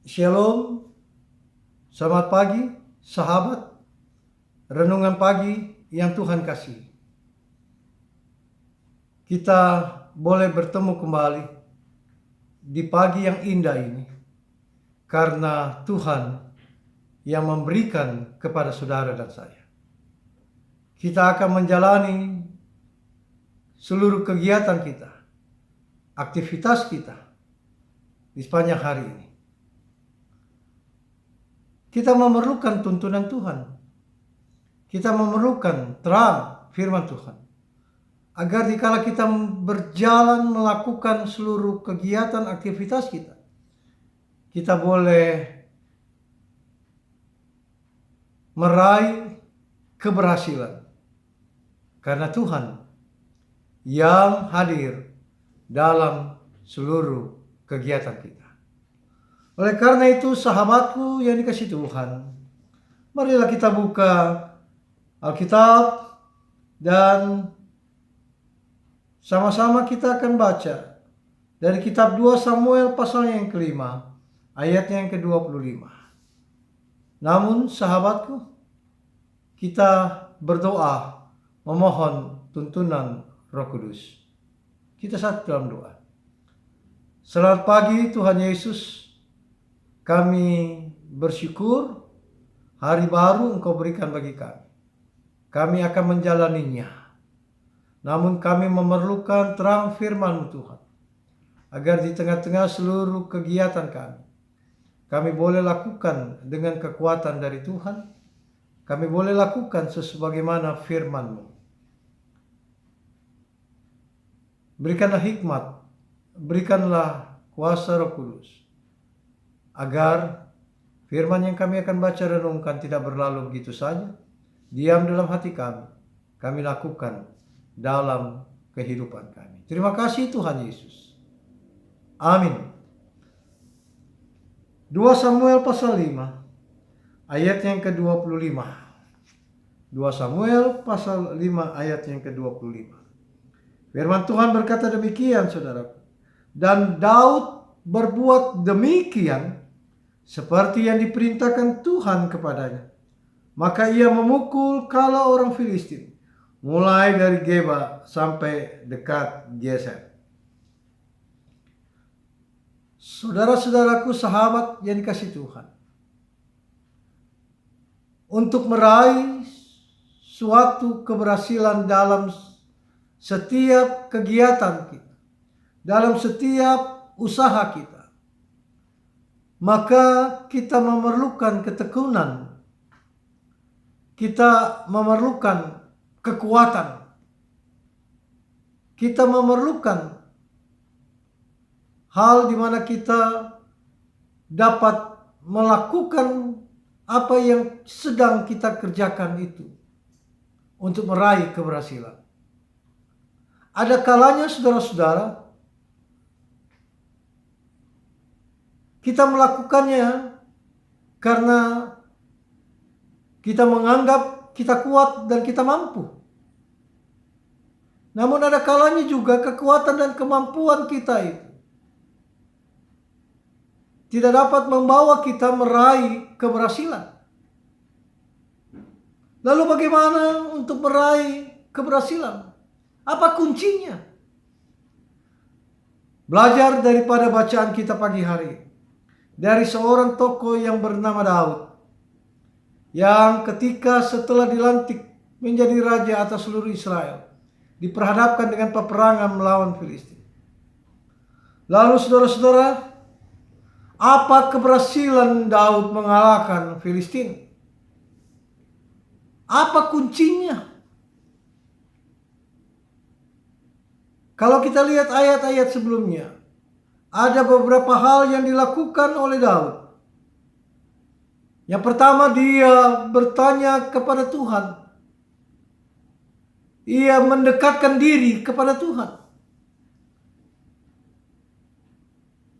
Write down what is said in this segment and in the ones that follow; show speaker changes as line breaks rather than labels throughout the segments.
Shalom, selamat pagi sahabat, renungan pagi yang Tuhan kasih. Kita boleh bertemu kembali di pagi yang indah ini karena Tuhan yang memberikan kepada saudara dan saya. Kita akan menjalani seluruh kegiatan kita, aktivitas kita di sepanjang hari ini. Kita memerlukan tuntunan Tuhan. Kita memerlukan terang firman Tuhan. Agar dikala kita berjalan melakukan seluruh kegiatan aktivitas kita, kita boleh meraih keberhasilan. Karena Tuhan yang hadir dalam seluruh kegiatan kita. Oleh karena itu, sahabatku yang dikasihi Tuhan, marilah kita buka Alkitab dan sama-sama kita akan baca dari kitab 2 Samuel pasal yang kelima, ayatnya yang ke-25. Namun sahabatku, kita berdoa memohon tuntunan Roh Kudus. Kita satu dalam doa. Selamat pagi Tuhan Yesus. Kami bersyukur hari baru Engkau berikan bagi kami. Kami akan menjalaninya. Namun kami memerlukan terang firman-Mu Tuhan. Agar di tengah-tengah seluruh kegiatan kami boleh lakukan dengan kekuatan dari Tuhan. Kami boleh lakukan sebagaimana firman-Mu. Berikanlah hikmat, berikanlah kuasa Roh Kudus. Agar firman yang kami akan baca renungkan tidak berlalu begitu saja, diam dalam hati kami lakukan dalam kehidupan kami. Terima kasih Tuhan Yesus. Amin. 2 Samuel pasal 5, ayat yang ke-25. 2 Samuel pasal 5, ayat yang ke-25. Firman Tuhan berkata demikian, saudaraku. Dan Daud berbuat demikian seperti yang diperintahkan Tuhan kepadanya. Maka ia memukul kala orang Filistin, mulai dari Geba sampai dekat Geser. Saudara-saudaraku, sahabat yang dikasihi Tuhan, untuk meraih suatu keberhasilan dalam setiap kegiatan kita, dalam setiap usaha kita, maka kita memerlukan ketekunan, kita memerlukan kekuatan, kita memerlukan hal di mana kita dapat melakukan apa yang sedang kita kerjakan itu untuk meraih keberhasilan. Ada kalanya saudara-saudara, kita melakukannya karena kita menganggap kita kuat dan kita mampu. Namun ada kalanya juga kekuatan dan kemampuan kita itu tidak dapat membawa kita meraih keberhasilan. Lalu bagaimana untuk meraih keberhasilan? Apa kuncinya? Belajar daripada bacaan kita pagi hari. Dari seorang tokoh yang bernama Daud, yang ketika setelah dilantik menjadi raja atas seluruh Israel, diperhadapkan dengan peperangan melawan Filistin. Lalu saudara-saudara, apa keberhasilan Daud mengalahkan Filistin? Apa kuncinya? Kalau kita lihat ayat-ayat sebelumnya, ada beberapa hal yang dilakukan oleh Daud. Yang pertama, dia bertanya kepada Tuhan. Ia mendekatkan diri kepada Tuhan.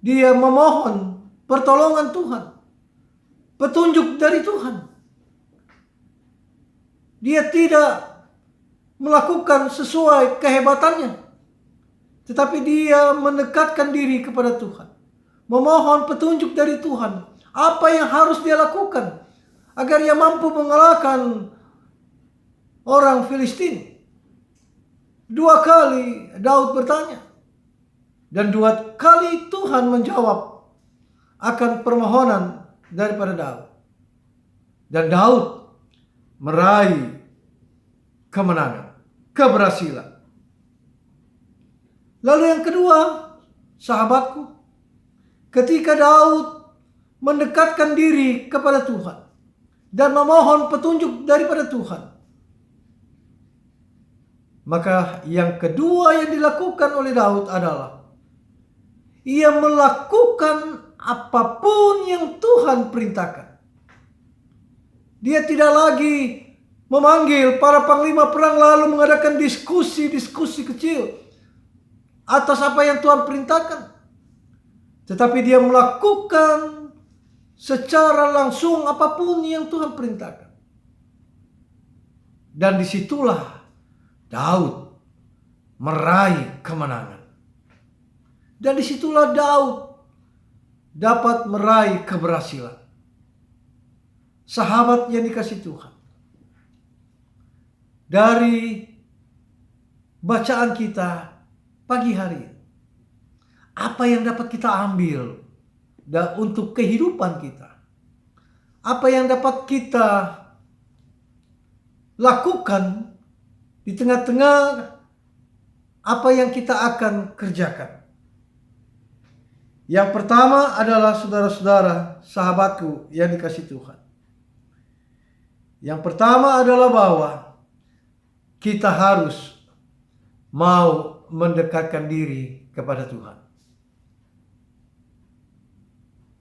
Dia memohon pertolongan Tuhan, petunjuk dari Tuhan. Dia tidak melakukan sesuai kehebatannya, tetapi dia mendekatkan diri kepada Tuhan. memohon petunjuk dari Tuhan Apa yang harus dia lakukan agar ia mampu mengalahkan orang Filistin? 2 kali Daud bertanya. Dan 2 kali Tuhan menjawab akan permohonan daripada Daud. Dan Daud meraih kemenangan, keberhasilan. Lalu yang kedua, sahabatku, ketika Daud mendekatkan diri kepada Tuhan dan memohon petunjuk daripada Tuhan, maka yang kedua yang dilakukan oleh Daud adalah ia melakukan apapun yang Tuhan perintahkan. Dia tidak lagi memanggil para panglima perang lalu mengadakan diskusi kecil atas apa yang Tuhan perintahkan. Tetapi dia melakukan secara langsung apapun yang Tuhan perintahkan. Dan disitulah Daud meraih kemenangan. Dan disitulah Daud dapat meraih keberhasilan. Sahabat yang dikasihi Tuhan, dari bacaan kita pagi hari ini, apa yang dapat kita ambil untuk kehidupan kita? Apa yang dapat kita lakukan di tengah-tengah apa yang kita akan kerjakan? Yang pertama adalah saudara-saudara, sahabatku yang dikasihi Tuhan. Yang pertama adalah bahwa kita harus mau mendekatkan diri kepada Tuhan.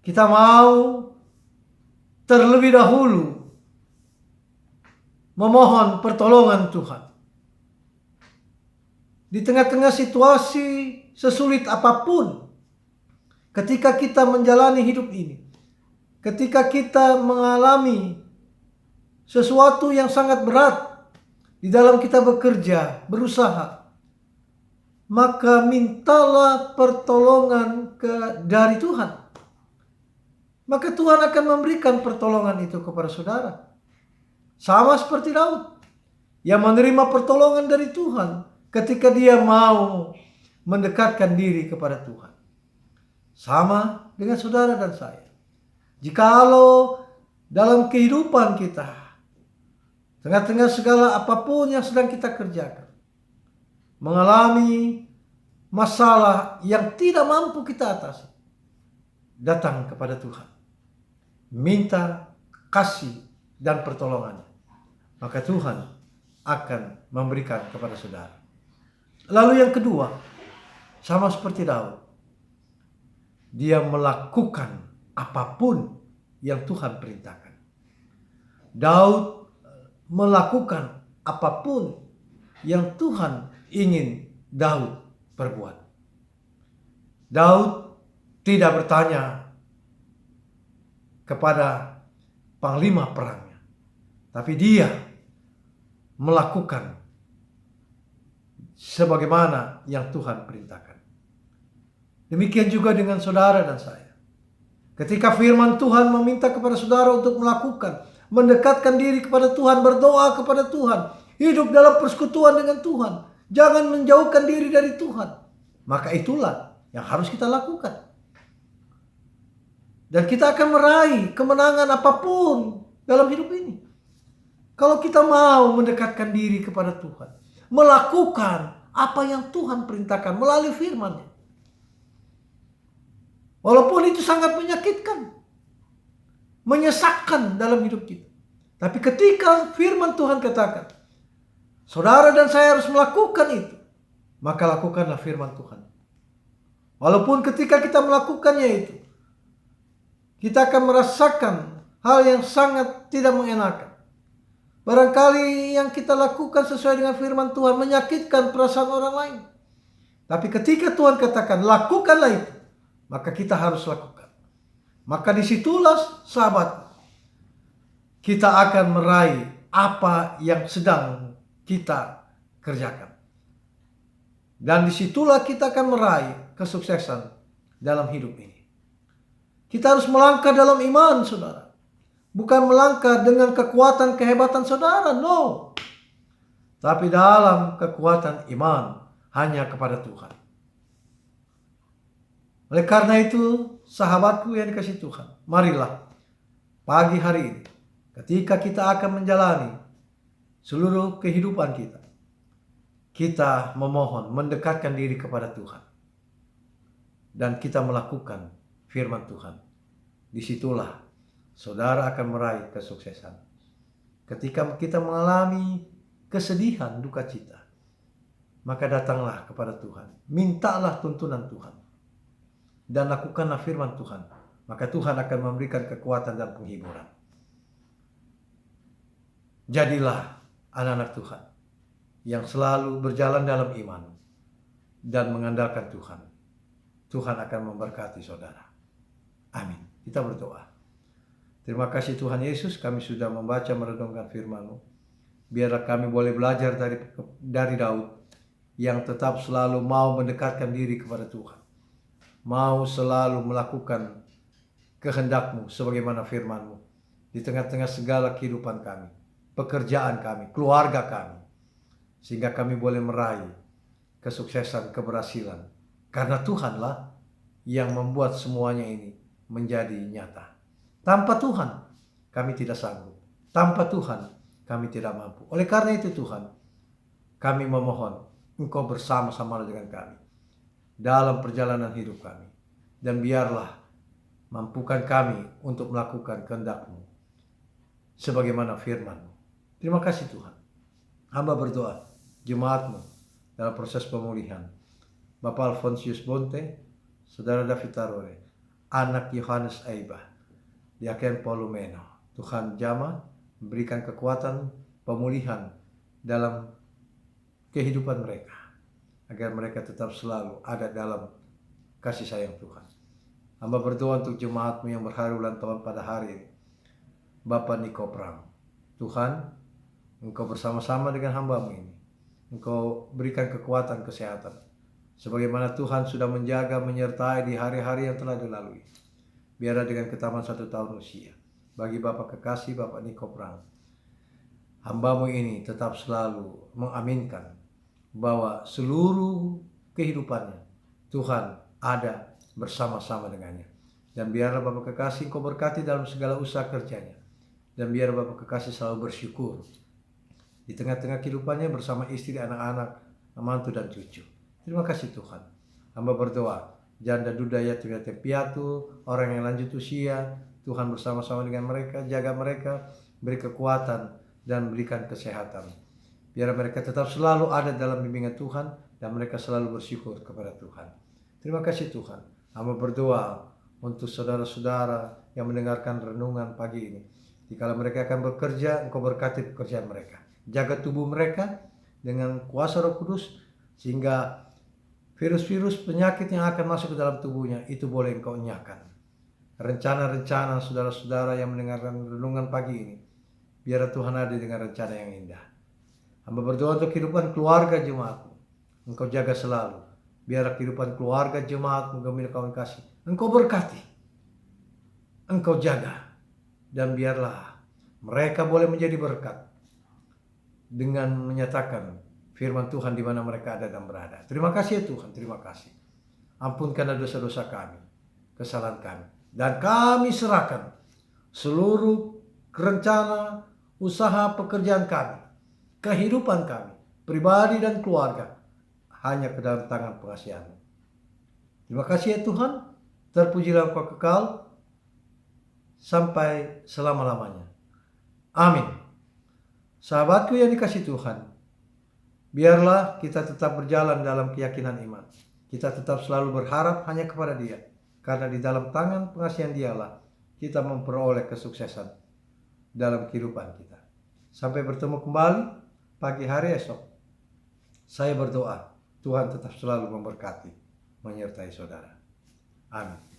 Kita mau terlebih dahulu memohon pertolongan Tuhan. Di tengah-tengah situasi sesulit apapun, ketika kita menjalani hidup ini, ketika kita mengalami sesuatu yang sangat berat di dalam kita bekerja, berusaha, maka mintalah pertolongan dari Tuhan. Maka Tuhan akan memberikan pertolongan itu kepada saudara. Sama seperti Daud yang menerima pertolongan dari Tuhan ketika dia mau mendekatkan diri kepada Tuhan. Sama dengan saudara dan saya. Jikalau dalam kehidupan kita, tengah-tengah segala apapun yang sedang kita kerjakan, mengalami masalah yang tidak mampu kita atasi, datang kepada Tuhan, minta kasih dan pertolongannya, maka Tuhan akan memberikan kepada saudara. Lalu yang kedua, sama seperti Daud, dia melakukan apapun yang Tuhan perintahkan. Daud melakukan apapun yang Tuhan ingin Daud perbuat. Daud tidak bertanya kepada panglima perangnya, tapi dia melakukan sebagaimana yang Tuhan perintahkan. Demikian juga dengan saudara dan saya. Ketika firman Tuhan meminta kepada saudara untuk mendekatkan diri kepada Tuhan, berdoa kepada Tuhan, hidup dalam persekutuan dengan Tuhan, jangan menjauhkan diri dari Tuhan, maka itulah yang harus kita lakukan. Dan kita akan meraih kemenangan apapun dalam hidup ini. Kalau kita mau mendekatkan diri kepada Tuhan, melakukan apa yang Tuhan perintahkan melalui firman-Nya. Walaupun itu sangat menyakitkan, menyesakkan dalam hidup kita. Tapi ketika firman Tuhan katakan, saudara dan saya harus melakukan itu, maka lakukanlah firman Tuhan. Walaupun ketika kita melakukannya itu, kita akan merasakan hal yang sangat tidak mengenakan. Barangkali yang kita lakukan sesuai dengan firman Tuhan menyakitkan perasaan orang lain. Tapi ketika Tuhan katakan, lakukanlah itu, maka kita harus lakukan. Maka disitulah sahabat, kita akan meraih apa yang sedang kita kerjakan. Dan disitulah kita akan meraih kesuksesan dalam hidup ini. Kita harus melangkah dalam iman, saudara. Bukan melangkah dengan kekuatan kehebatan saudara, no. Tapi dalam kekuatan iman hanya kepada Tuhan. Oleh karena itu, sahabatku yang dikasihi Tuhan, marilah pagi hari ini, ketika kita akan menjalani seluruh kehidupan kita, kita memohon, mendekatkan diri kepada Tuhan. Dan kita melakukan firman Tuhan. Disitulah saudara akan meraih kesuksesan. Ketika kita mengalami kesedihan, duka cita, maka datanglah kepada Tuhan. Mintalah tuntunan Tuhan. Dan lakukanlah firman Tuhan. Maka Tuhan akan memberikan kekuatan dan penghiburan. Jadilah anak-anak Tuhan yang selalu berjalan dalam iman dan mengandalkan Tuhan. Tuhan akan memberkati saudara. Amin. Kita berdoa. Terima kasih Tuhan Yesus, kami sudah membaca merenungkan firman-Mu. Biarlah kami boleh belajar dari Daud yang tetap selalu mau mendekatkan diri kepada Tuhan. Mau selalu melakukan kehendak-Mu sebagaimana firman-Mu di tengah-tengah segala kehidupan kami, pekerjaan kami, keluarga kami. Sehingga kami boleh meraih kesuksesan, keberhasilan. Karena Tuhanlah yang membuat semuanya ini menjadi nyata. Tanpa Tuhan, kami tidak sanggup. Tanpa Tuhan, kami tidak mampu. Oleh karena itu Tuhan, kami memohon Engkau bersama-sama dengan kami dalam perjalanan hidup kami. Dan biarlah mampukan kami untuk melakukan kehendak-Mu sebagaimana firman-Mu. Terima kasih Tuhan. Hamba berdoa, jemaat-Mu dalam proses pemulihan. Bapak Alfonsius Bonte, Saudara David Tarore, anak Yohanes Aibah, Diaken Polumeno. Tuhan jamah memberikan kekuatan pemulihan dalam kehidupan mereka, agar mereka tetap selalu ada dalam kasih sayang Tuhan. Hamba berdoa untuk jemaat-Mu yang berhari ulang tahun pada hari ini. Bapak Niko Pram, Tuhan, Engkau bersama-sama dengan hamba-Mu ini. Engkau berikan kekuatan kesehatan. Sebagaimana Tuhan sudah menjaga, menyertai di hari-hari yang telah dilalui. Biarlah dengan ketaman 1 tahun usia. Bagi Bapak kekasih, Bapak Niko Pram, hamba-Mu ini tetap selalu mengaminkan bahwa seluruh kehidupannya Tuhan ada bersama-sama dengannya. Dan biarlah Bapak kekasih Engkau berkati dalam segala usaha kerjanya. Dan biar Bapak kekasih selalu bersyukur di tengah-tengah kehidupannya bersama istri, anak-anak, mantu dan cucu. Terima kasih Tuhan. Hamba berdoa, janda duda yatim piatu, orang yang lanjut usia, Tuhan bersama-sama dengan mereka, jaga mereka, beri kekuatan dan berikan kesehatan. Biar mereka tetap selalu ada dalam bimbingan Tuhan dan mereka selalu bersyukur kepada Tuhan. Terima kasih Tuhan. Hamba berdoa untuk saudara-saudara yang mendengarkan renungan pagi ini. Jika mereka akan bekerja, Engkau berkati pekerjaan mereka. Jaga tubuh mereka dengan kuasa Roh Kudus, sehingga virus-virus penyakit yang akan masuk ke dalam tubuhnya itu boleh Engkau enyahkan. Rencana-rencana saudara-saudara yang mendengarkan renungan pagi ini, biar Tuhan ada dengan rencana yang indah. Hamba berdoa untuk kehidupan keluarga jemaat-Mu. Engkau jaga selalu. Biar kehidupan keluarga jemaat-Mu, gemil kawan kasih, Engkau berkati, Engkau jaga. Dan biarlah mereka boleh menjadi berkat dengan menyatakan firman Tuhan di mana mereka ada dan berada. Terima kasih ya Tuhan, terima kasih. Ampunkanlah dosa-dosa kami, kesalahan kami. Dan kami serahkan seluruh rencana, usaha, pekerjaan kami, kehidupan kami, pribadi dan keluarga, hanya ke dalam tangan pengasihan-Mu. Terima kasih ya Tuhan, terpujilah Engkau kekal sampai selama-lamanya. Amin. Sahabatku yang dikasihi Tuhan, biarlah kita tetap berjalan dalam keyakinan iman. Kita tetap selalu berharap hanya kepada Dia. Karena di dalam tangan pengasihan Dialah kita memperoleh kesuksesan dalam kehidupan kita. Sampai bertemu kembali pagi hari esok. Saya berdoa Tuhan tetap selalu memberkati, menyertai saudara. Amin.